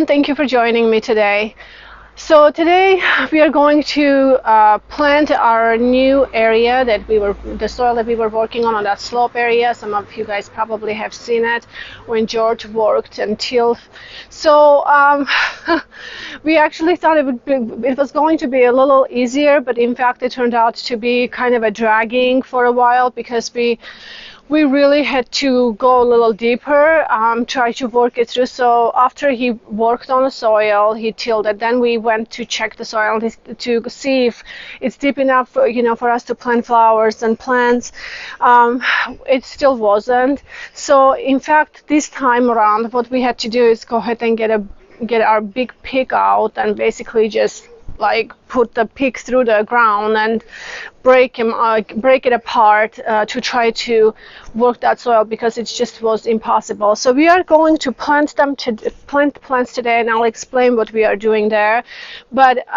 Thank you for joining me today. So today we are going to plant our new area the soil that we were working on that slope area. Some of you guys probably have seen it when George worked and tilled. So we actually thought it was going to be a little easier, but in fact it turned out to be kind of a dragging for a while because we really had to go a little deeper, try to work it through. So after he worked on the soil, he tilled it. Then we went to check the soil to see if it's deep enough, for us to plant flowers and plants. It still wasn't. So in fact, this time around, what we had to do is go ahead and get our big pick out and basically just like put the pick through the ground and break it apart to try to work that soil, because it just was impossible. So we are going to plant plants today, and I'll explain what we are doing there. But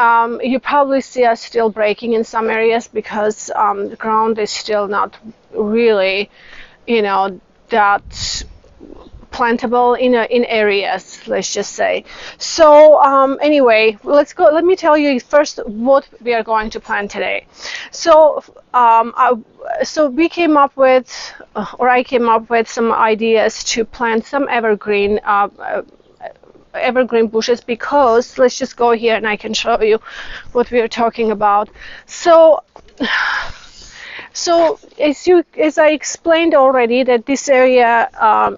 you probably see us still breaking in some areas because the ground is still not really, that plantable in areas, let's just say. So anyway, let me tell you first what we are going to plant today. So I came up with some ideas to plant some evergreen bushes, because let's just go here and I can show you what we are talking about. So as I explained already, that this area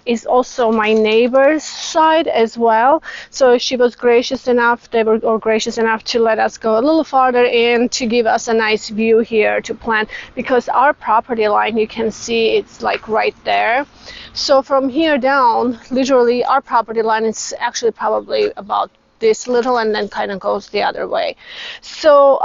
is also my neighbor's side as well. So she was gracious enough, they were all gracious enough to let us go a little farther in to give us a nice view here to plant, because our property line, you can see it's like right there. So from here down, literally our property line is actually probably about this little, and then kind of goes the other way. So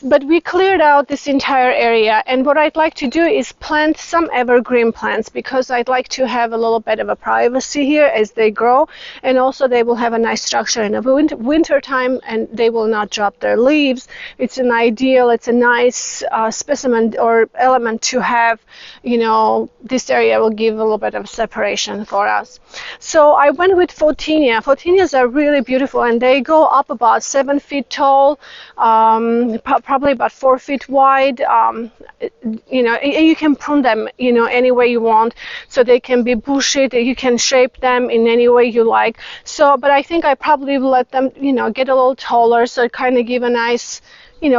but we cleared out this entire area, and what I'd like to do is plant some evergreen plants, because I'd like to have a little bit of a privacy here as they grow, and also they will have a nice structure in the winter time, and they will not drop their leaves. It's a nice specimen or element to have. This area will give a little bit of separation for us. So I went with Photinia. Photinias are really beautiful, and they go up about 7 feet tall, probably about 4 feet wide. You can prune them, any way you want. So they can be bushy. You can shape them in any way you like. So, but I think I probably will let them, get a little taller, so kind of give a nice,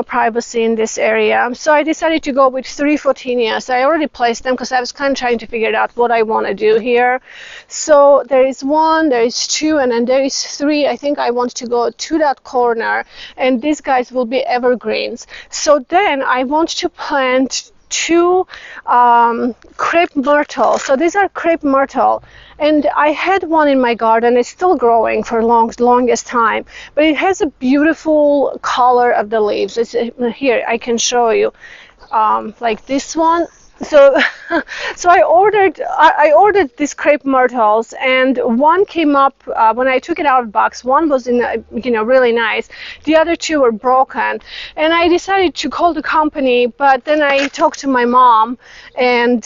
privacy in this area. So I decided to go with 3 Photinias. I already placed them because I was kind of trying to figure out what I want to do here. So there is 1, there is 2, and then there is 3. I think I want to go to that corner, and these guys will be evergreens. So then I want to plant 2 crepe myrtle. So these are crepe myrtle, and I had one in my garden. It's still growing for longest time, but it has a beautiful color of the leaves. It's here, I can show you, like this one. So so I ordered these crepe myrtles, and one came up when I took it out of the box. One was in really nice. The other 2 were broken, and I decided to call the company. But then I talked to my mom, and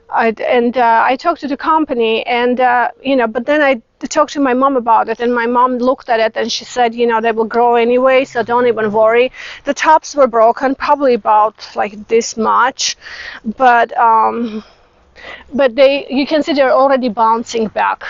I talked to the company, and but then I talked to my mom about it, and my mom looked at it and she said, they will grow anyway, so don't even worry. The tops were broken, probably about like this much, but you can see they're already bouncing back.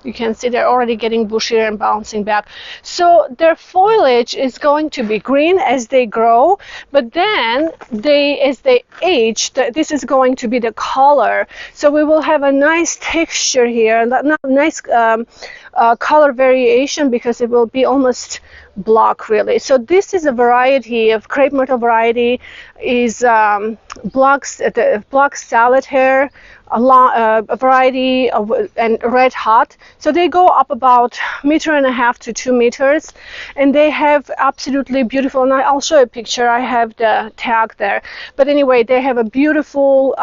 You can see they're already getting bushier and bouncing back. So their foliage is going to be green as they grow, but then as they age, this is going to be the color. So we will have a nice texture here, nice color variation, because it will be almost block really. So this is a variety of crepe myrtle variety, is block salad hair, a variety of, and red hot. So they go up about 1.5 to 2 meters, and they have absolutely beautiful. And I'll show you a picture. I have the tag there. But anyway, they have a beautiful,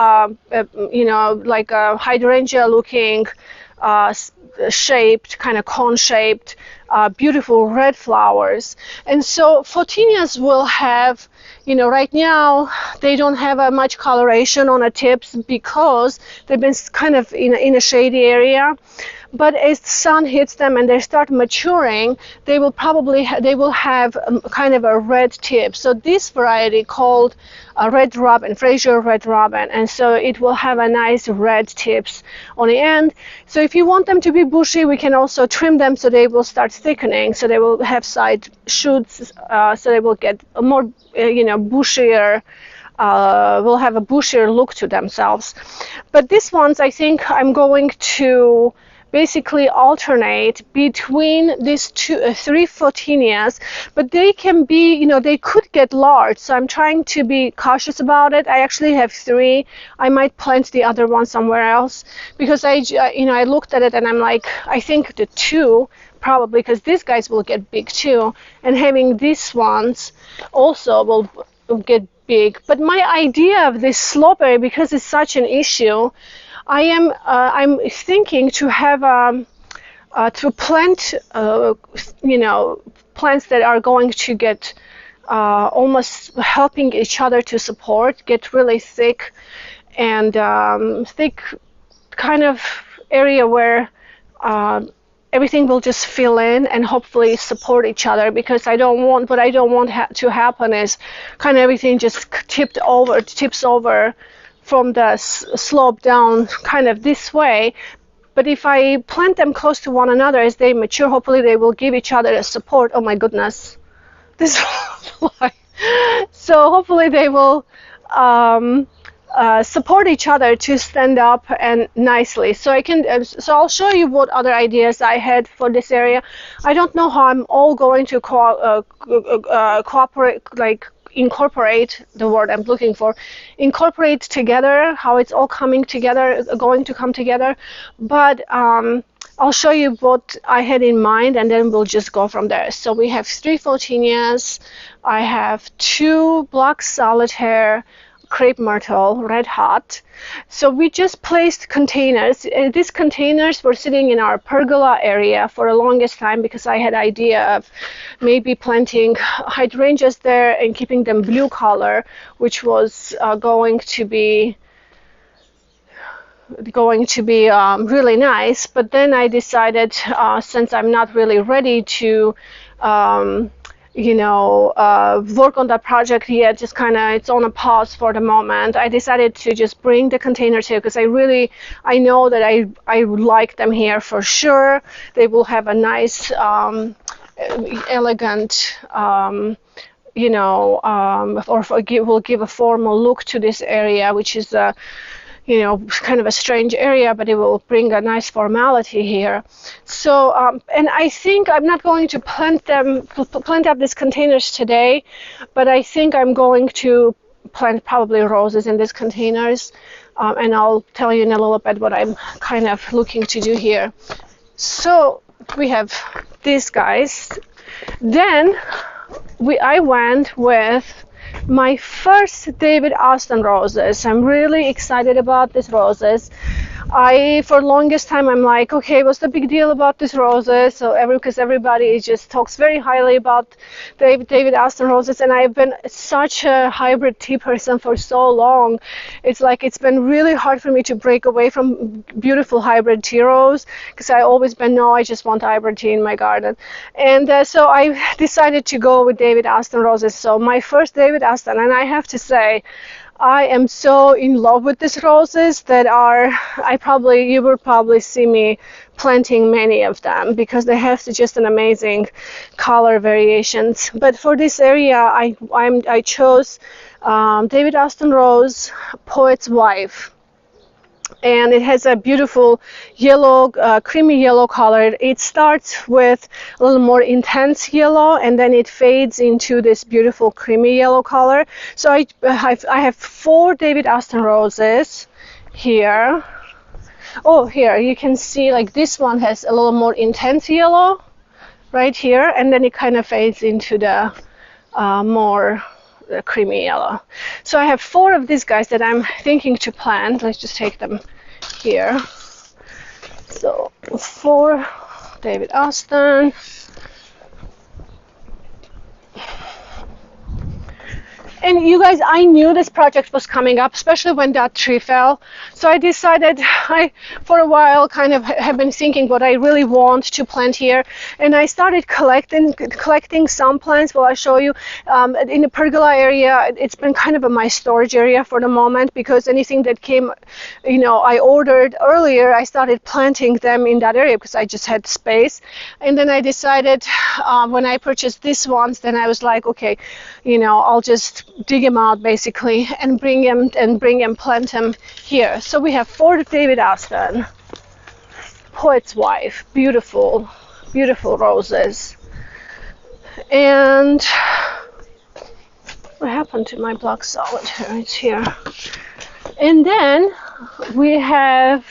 you know, like a hydrangea looking, shaped, kind of cone shaped, beautiful red flowers. And so Photinias will have, you know, right now they don't have much coloration on the tips because they've been kind of in a shady area. But as the sun hits them and they start maturing, they will probably they will have kind of a red tip. So this variety called Red Robin, Fraser Red Robin, and so it will have a nice red tips on the end. So if you want them to be bushy, we can also trim them so they will start thickening. So they will have side shoots, so they will get a more you know, bushier. Will have a bushier look to themselves. But these ones, I think I'm going to basically alternate between these three Photinias, but they can be, you know, they could get large, so I'm trying to be cautious about it. I actually have 3. I might plant the other one somewhere else because you know, I looked at it and I'm like, I think the 2 probably, because these guys will get big too, and having these ones also will get big. But my idea of this slowberry, because it's such an issue, I'm thinking to have to plant you know, plants that are going to get almost helping each other to support, get really thick, and thick kind of area where everything will just fill in and hopefully support each other, because I don't want, what I don't want to happen is kind of everything just tips over from the slope down kind of this way. But if I plant them close to one another as they mature, hopefully they will give each other a support. Oh my goodness, this fly. So hopefully they will support each other to stand up and nicely. So I can, so I'll show you what other ideas I had for this area. I don't know how I'm all going to cooperate, like incorporate the word I'm looking for, incorporate together, how it's all coming together, going to come together. But I'll show you what I had in mind, and then we'll just go from there. So we have 3 Photinias. I have 2 black solid hair, crepe myrtle, red hot. So we just placed containers. These containers were sitting in our pergola area for the longest time because I had idea of maybe planting hydrangeas there and keeping them blue color, which was going to be really nice. But then I decided, since I'm not really ready to you know, work on that project yet, just kind of, it's on a pause for the moment, I decided to just bring the containers here because I know that I would like them here for sure. They will have a nice elegant you know, will give a formal look to this area, which is you know, kind of a strange area, but it will bring a nice formality here. So, and I think I'm not going to plant up these containers today, but I think I'm going to plant probably roses in these containers, and I'll tell you in a little bit what I'm kind of looking to do here. So we have these guys. Then I went with my first David Austin roses. I'm really excited about these roses. For longest time, I'm like, okay, what's the big deal about these roses? So because everybody just talks very highly about David Austin roses, and I've been such a hybrid tea person for so long. It's like it's been really hard for me to break away from beautiful hybrid tea rose, because I always been, no, I just want hybrid tea in my garden. And so I decided to go with David Austin roses. So my first David Austin, and I have to say, I am so in love with these roses that you will probably see me planting many of them because they have just an amazing color variations. But for this area, I chose David Austin Rose, Poet's Wife. and it has a beautiful yellow, creamy yellow color. It starts with a little more intense yellow, and then it fades into this beautiful creamy yellow color. So I have 4 David Austin roses here. Oh, here you can see, like, this one has a little more intense yellow right here, and then it kind of fades into the more creamy yellow. So I have 4 of these guys that I'm thinking to plant. Let's just take them here. So 4 David Austin. And you guys, I knew this project was coming up, especially when that tree fell. So I decided, for a while, kind of have been thinking what I really want to plant here. And I started collecting some plants. Well, I'll show you. In the pergola area, it's been kind of my storage area for the moment, because anything that came, I ordered earlier, I started planting them in that area because I just had space. And then I decided, when I purchased these ones, then I was like, okay, I'll just dig them out basically and bring them, plant them here. So we have 4 David Austin, Poet's Wife, beautiful, beautiful roses. And what happened to my black solid here? It's here. And then we have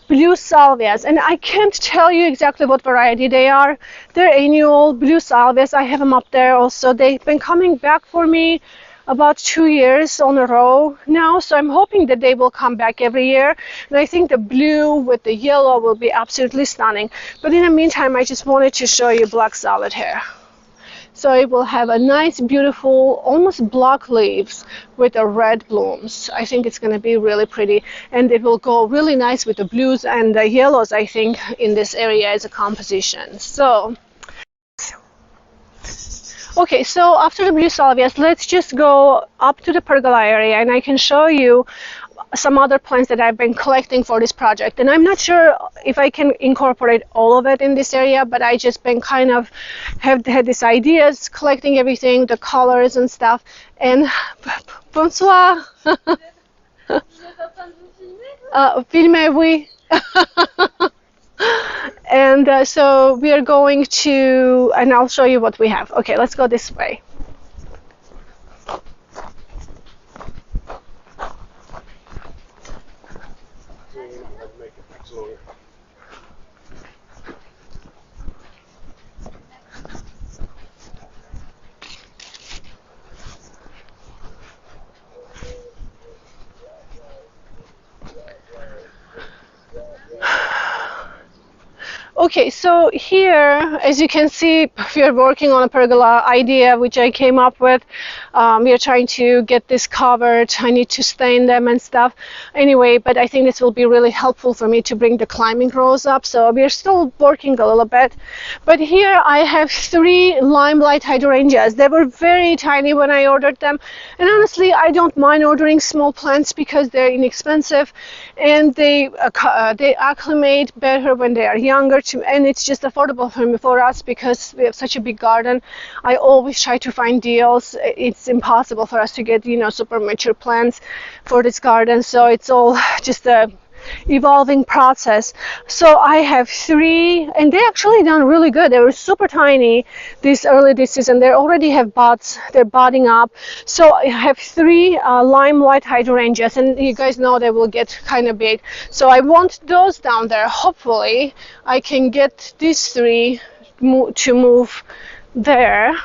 blue salvias, and I can't tell you exactly what variety they are. They're annual blue salvias. I have them up there also. They've been coming back for me about 2 years on a row now, so I'm hoping that they will come back every year. And I think the blue with the yellow will be absolutely stunning. But in the meantime, I just wanted to show you black solid here. So it will have a nice, beautiful, almost block leaves with the red blooms. I think it's going to be really pretty, and it will go really nice with the blues and the yellows, I think, in this area as a composition. So, okay, so after the blue salvias, let's just go up to the pergola area, and I can show you some other plants that I've been collecting for this project. And I'm not sure if I can incorporate all of it in this area, but I just been kind of had these ideas, collecting everything, the colors and stuff. And bonsoir. Filmez, oui. And so we are going to, and I'll show you what we have. Okay, let's go this way. Okay, so here, as you can see, we are working on a pergola idea which I came up with. We are trying to get this covered. I need to stain them and stuff. Anyway, but I think this will be really helpful for me to bring the climbing rows up. So we are still working a little bit. But here I have 3 limelight hydrangeas. They were very tiny when I ordered them. And honestly, I don't mind ordering small plants because they're inexpensive and they acclimate better when they are younger. And it's just affordable for us because we have such a big garden. I always try to find deals. It's impossible for us to get, super mature plants for this garden. So it's all just a evolving process. So I have 3, and they actually done really good. They were super tiny this season. They already have buds. They're budding up. So I have 3 limelight hydrangeas, and you guys know they will get kind of big. So I want those down there. Hopefully I can get these 3 to move there.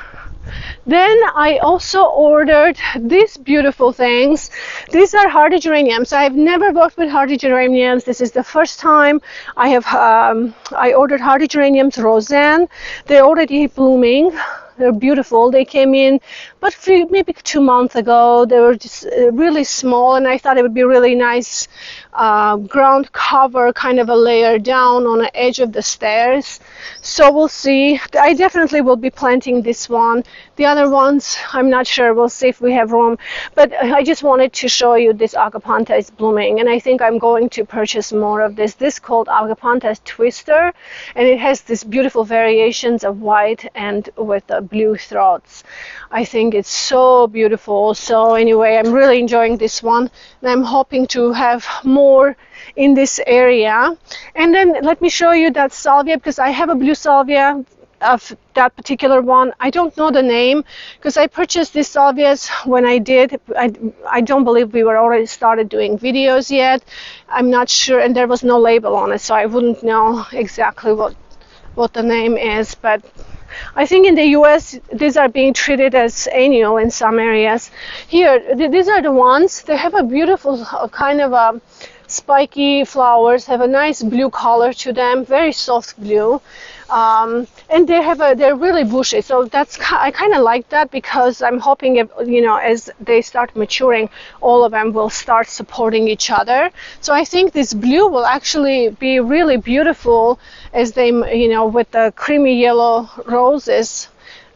Then I also ordered these beautiful things. These are hardy geraniums. I've never worked with hardy geraniums. This is the first time I have. I ordered hardy geraniums, Roseanne. They're already blooming. They're beautiful. They came in but maybe 2 months ago. They were just really small, and I thought it would be really nice ground cover, kind of a layer down on the edge of the stairs. So we'll see. I definitely will be planting this one. The other ones, I'm not sure. We'll see if we have room. But I just wanted to show you this Agapanta is blooming, and I think I'm going to purchase more of this. This is called Agapanta Twister, and it has these beautiful variations of white and with a blue throats. I think it's so beautiful. So anyway, I'm really enjoying this one, and I'm hoping to have more in this area. And then let me show you that salvia, because I have a blue salvia of that particular one. I don't know the name because I purchased these salvias when I did. I don't believe we were already started doing videos yet. I'm not sure, and there was no label on it, so I wouldn't know exactly what the name is. But I think in the US these are being treated as annual in some areas. Here, these are the ones. They have a beautiful kind of a spiky flowers, have a nice blue color to them, very soft blue. And they're really bushy, so I kind of like that, because I'm hoping, if, as they start maturing, all of them will start supporting each other. So I think this blue will actually be really beautiful as they, with the creamy yellow roses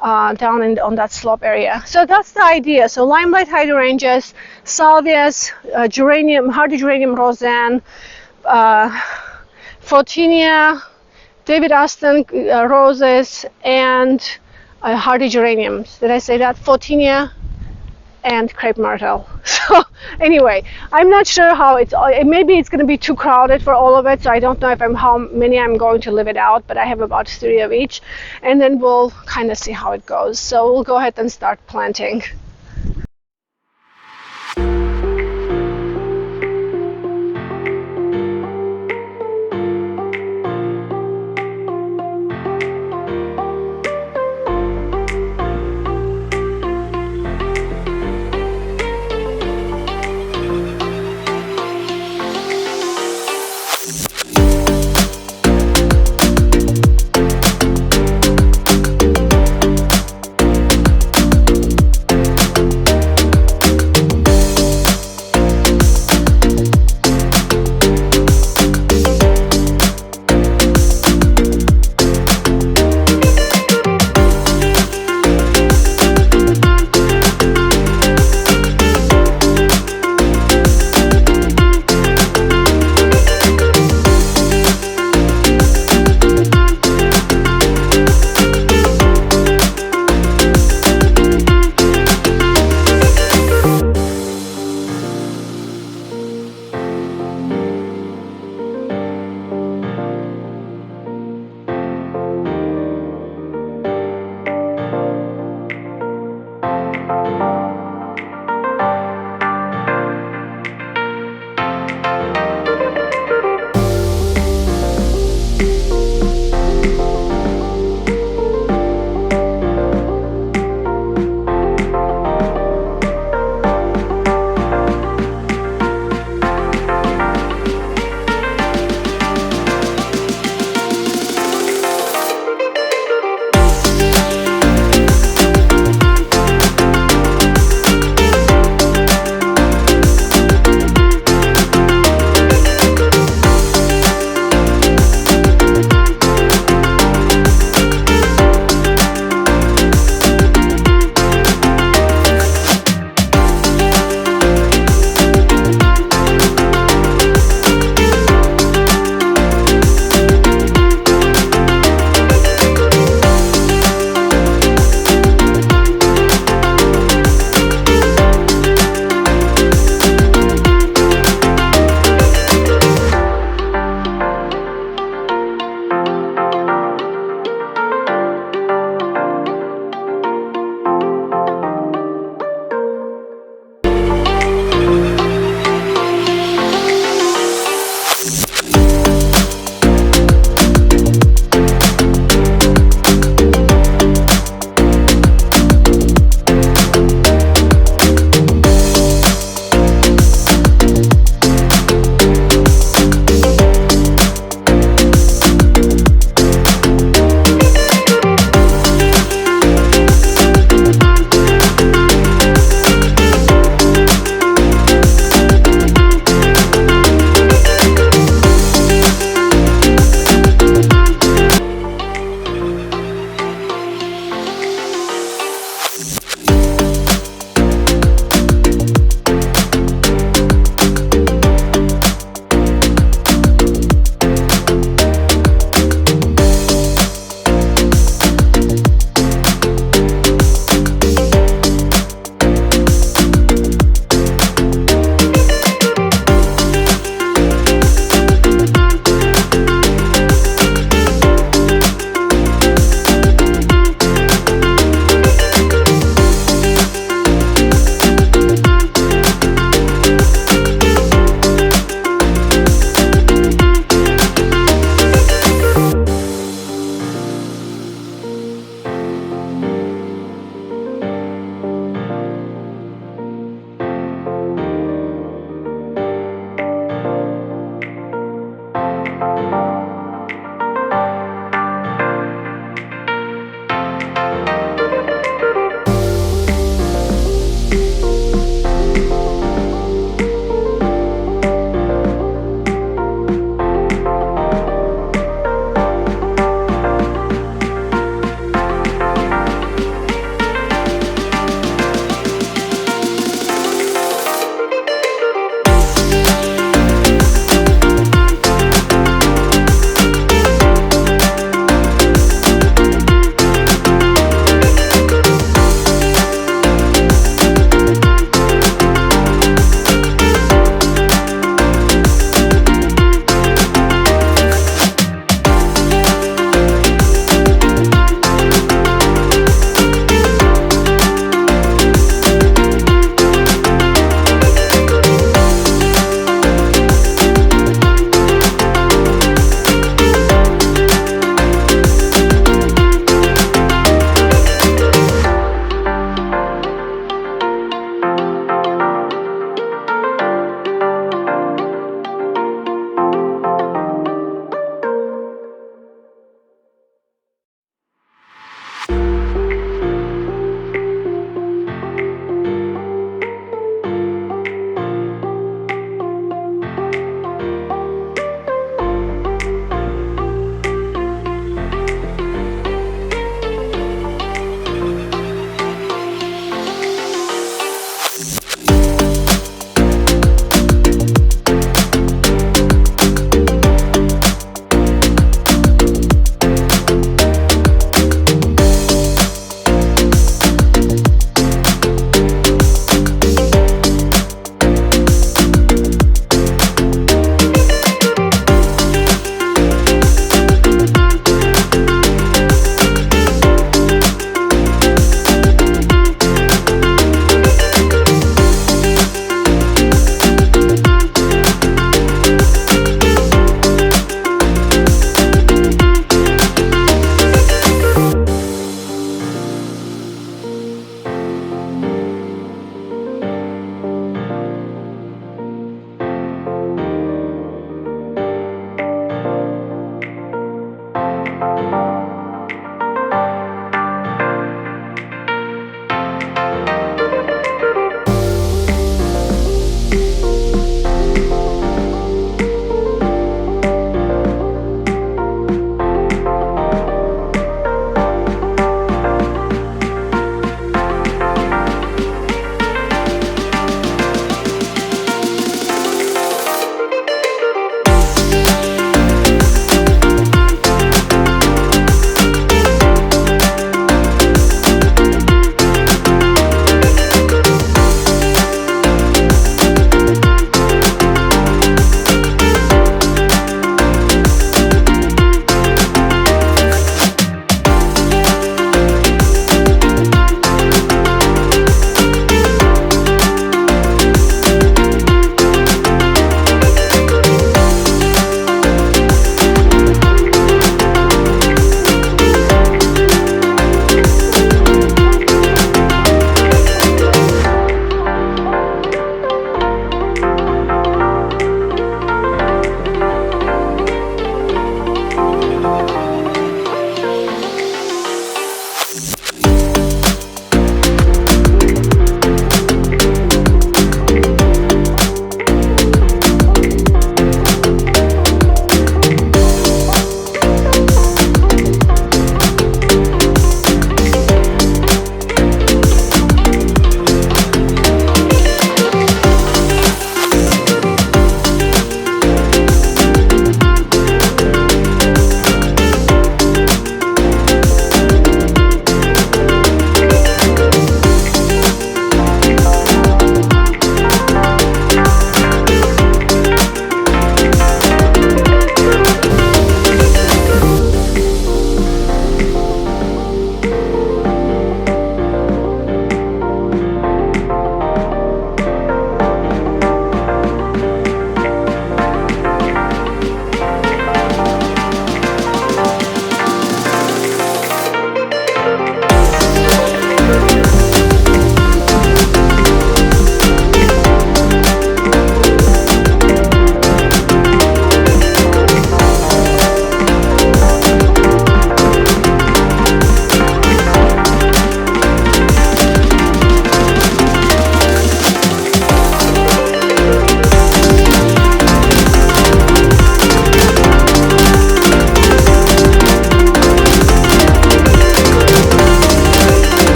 down on that slope area. So that's the idea. So limelight hydrangeas, salvias, hardy geranium roseanne, Photinia, David Austin roses, and hardy geraniums. Did I say that? Photinia and crepe myrtle. So anyway, I'm not sure how maybe it's going to be too crowded for all of it, so I don't know how many I'm going to leave it out, but I have about 3 of each, and then we'll kind of see how it goes. So we'll go ahead and start planting.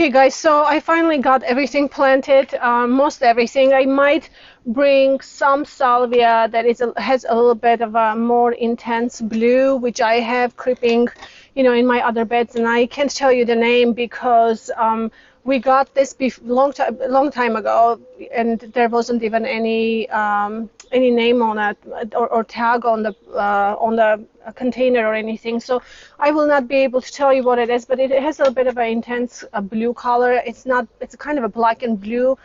Okay, guys, so I finally got everything planted, most everything. I might bring some salvia that has a little bit of a more intense blue, which I have creeping, in my other beds, and I can't tell you the name because we got this long time ago, and there wasn't even any name on it or tag on the container or anything. So I will not be able to tell you what it is, but it has a bit of an intense blue color. It's kind of a black and blue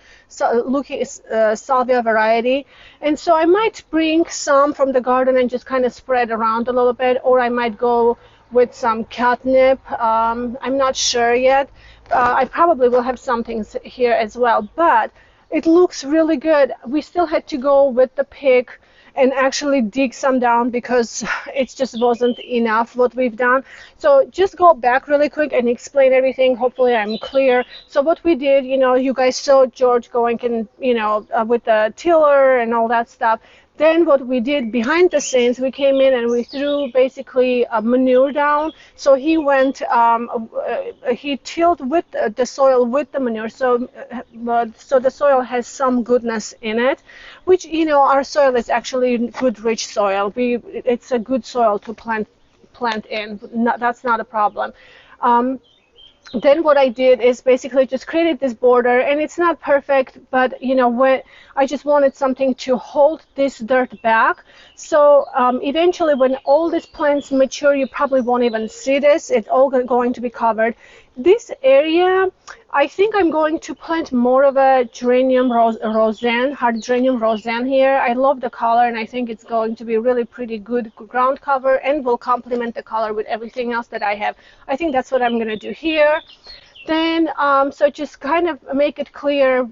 looking salvia variety. And so I might bring some from the garden and just kind of spread around a little bit, or I might go with some catnip. I'm not sure yet. I probably will have some things here as well, but it looks really good. We still had to go with the pick and actually dig some down because it just wasn't enough what we've done. So just go back really quick and explain everything. Hopefully I'm clear. So what we did, you guys saw George going and, with the tiller and all that stuff. Then what we did behind the scenes, we came in and we threw basically a manure down. So he went, he tilled with the soil with the manure. So the soil has some goodness in it, which, our soil is actually good, rich soil. It's a good soil to plant in. That's not a problem. Then what I did is basically just created this border, and it's not perfect, but when I just wanted something to hold this dirt back. So eventually when all these plants mature, you probably won't even see this. It's all going to be covered. This area, I think I'm going to plant more of a geranium roseanne, Hydrangea roseanne here. I love the color, and I think it's going to be really pretty good ground cover and will complement the color with everything else that I have. I think that's what I'm going to do here. Then, so just kind of make it clear,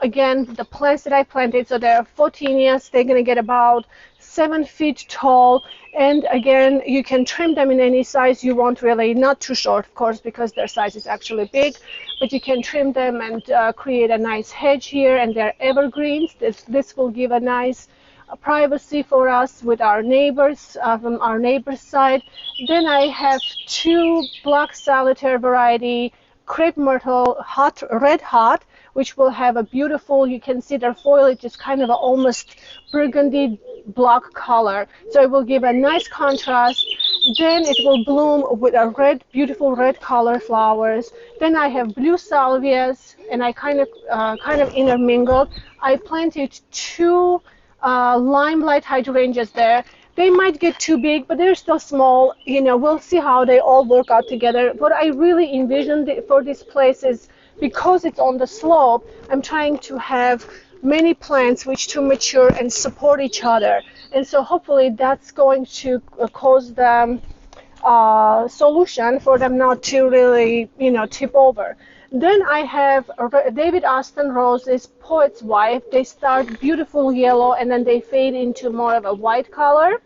again, the plants that I planted. So they're Photinias. They're going to get about 7 feet tall. And again, you can trim them in any size you want, really. Not too short, of course, because their size is actually big. But you can trim them and create a nice hedge here. And they're evergreens. This will give a nice privacy for us with our neighbors, from our neighbor's side. Then I have 2 black solitaire variety crepe myrtle, red hot, which will have a beautiful, you can see their foliage is kind of almost burgundy black color. So it will give a nice contrast. Then it will bloom with a beautiful red color flowers. Then I have blue salvias, and I kind of intermingled. I planted 2 limelight hydrangeas there. They might get too big, but they're still small. We'll see how they all work out together. What I really envisioned for this place is, because it's on the slope, I'm trying to have many plants which to mature and support each other. And so hopefully that's going to cause the solution for them not to really, tip over. Then I have David Austin roses, Poet's Wife. They start beautiful yellow and then they fade into more of a white color.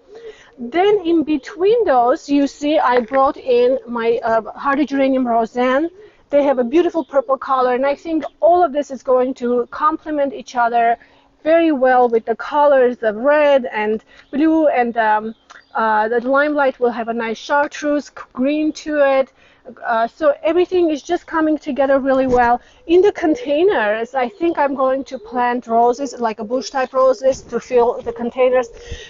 Then in between those, you see I brought in my hardy geranium roseanne. They have a beautiful purple color, and I think all of this is going to complement each other very well with the colors of red and blue, and the limelight will have a nice chartreuse green to it. So everything is just coming together really well. In the containers, I think I'm going to plant roses, like a bush type roses, to fill the containers.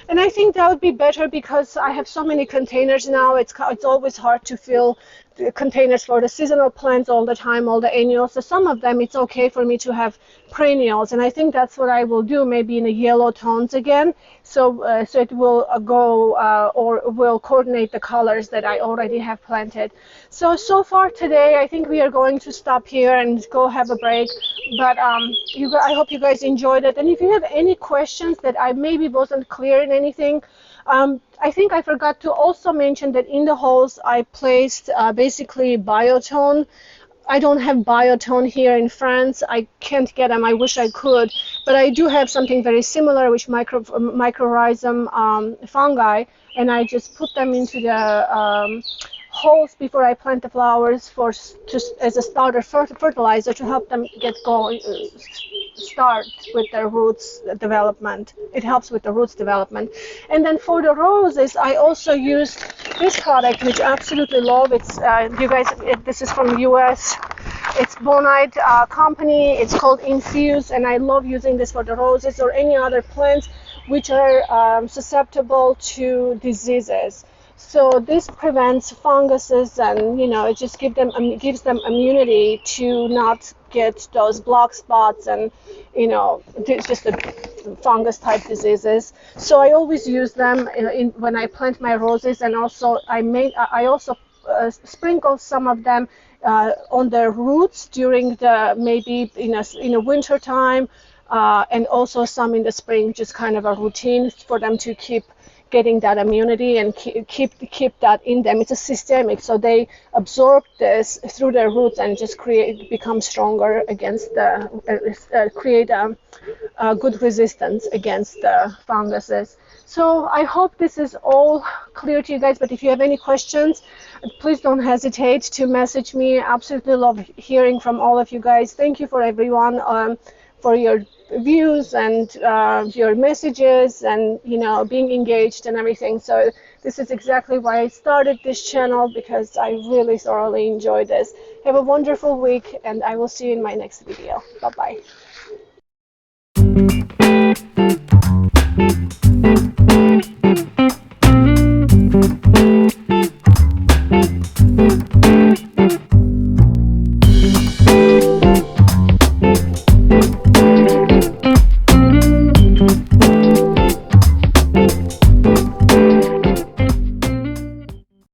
And I think that would be better because I have so many containers now. It's always hard to fill the containers for the seasonal plants all the time, all the annuals. So some of them, it's okay for me to have perennials, and I think that's what I will do, maybe in the yellow tones again. So it will go or will coordinate the colors that I already have planted. So far today, I think we are going to stop here and go have a break. But I hope you guys enjoyed it. And if you have any questions that I maybe wasn't clear in anything, I think I forgot to also mention that in the holes I placed basically biotone. I don't have biotone here in France. I can't get them. I wish I could. But I do have something very similar, which mycorrhizum fungi, and I just put them into the holes before I plant the flowers just as a starter fertilizer to help them get going, start with their roots development. It helps with the roots development. And then for the roses, I also used this product, which I absolutely love. It's you guys, this is from US. It's Bonite company. It's called Infuse, and I love using this for the roses or any other plants which are susceptible to diseases. So this prevents funguses, and it just gives them immunity to not get those black spots and just the fungus type diseases. So I always use them when I plant my roses, and also I also sprinkle some of them on their roots during the maybe in a winter time, and also some in the spring, just kind of a routine for them to keep getting that immunity and keep that in them. It's a systemic, so they absorb this through their roots and just become stronger against create a good resistance against the funguses. So I hope this is all clear to you guys, but if you have any questions, please don't hesitate to message me. I absolutely love hearing from all of you guys. Thank you for everyone, for your views and your messages, and being engaged and everything. So this is exactly why I started this channel, because I really thoroughly enjoy this. Have a wonderful week, and I will see you in my next video. Bye bye.